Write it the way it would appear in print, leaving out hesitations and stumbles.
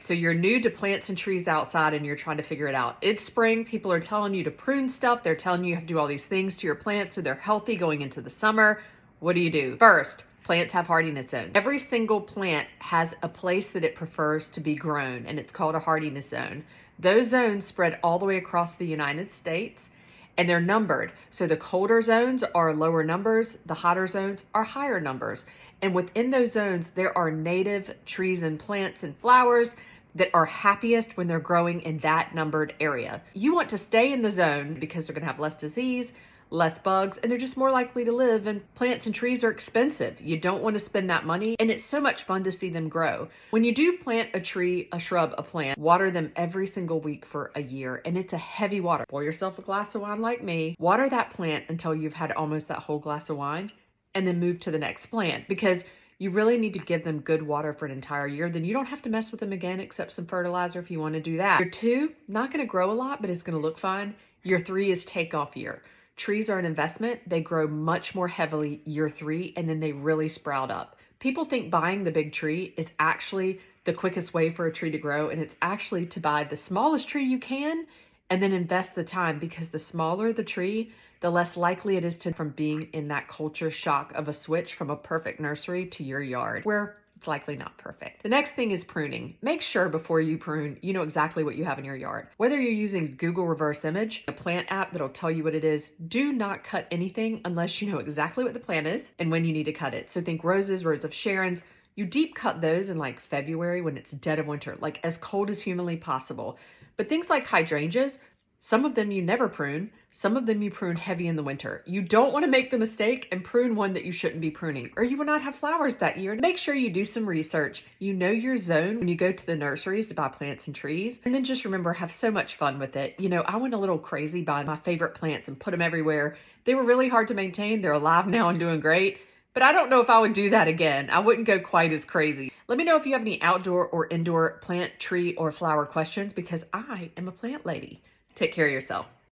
so you're new to plants and trees outside and you're trying to figure it out. It's spring. People are telling you to prune stuff. They're telling you have to do all these things to your plants so they're healthy going into the summer. What do you do? First, plants have hardiness zones. Every single plant has a place that it prefers to be grown, and it's called a hardiness zone. Those zones spread all the way across the United States, and they're numbered. So the colder zones are lower numbers, the hotter zones are higher numbers. And within those zones, there are native trees and plants and flowers that are happiest when they're growing in that numbered area. You want to stay in the zone because they're gonna have less disease, less bugs, and they're just more likely to live. And plants and trees are expensive. You don't want to spend that money, and it's so much fun to see them grow. When you do plant a tree, a shrub, a plant, water them every single week for a year, and it's a heavy water. Pour yourself a glass of wine like me, water that plant until you've had almost that whole glass of wine, and then move to the next plant, because you really need to give them good water for an entire year. Then you don't have to mess with them again except some fertilizer if you want to do that. Year 2, not going to grow a lot, but it's going to look fine. Year 3 is takeoff year. Trees are an investment. They grow much more heavily year 3, and then they really sprout up. People think buying the big tree is actually the quickest way for a tree to grow, and it's actually to buy the smallest tree you can and then invest the time, because the smaller the tree, the less likely it is to from being in that culture shock of a switch from a perfect nursery to your yard, where it's likely not perfect. The next thing is pruning. Make sure before you prune, you know exactly what you have in your yard. Whether you're using Google Reverse Image, a plant app that'll tell you what it is, do not cut anything unless you know exactly what the plant is and when you need to cut it. So think roses, Rose of Sharon's. You deep cut those in like February when it's dead of winter, like as cold as humanly possible. But things like hydrangeas, some of them you never prune, some of them you prune heavy in the winter. You don't want to make the mistake and prune one that you shouldn't be pruning, or you will not have flowers that year. Make sure you do some research. You know your zone when you go to the nurseries to buy plants and trees. And then just remember, have so much fun with it. You know, I went a little crazy buying my favorite plants and put them everywhere. They were really hard to maintain. They're alive now and doing great. But I don't know if I would do that again. I wouldn't go quite as crazy. Let me know if you have any outdoor or indoor plant, tree, or flower questions, because I am a plant lady. Take care of yourself.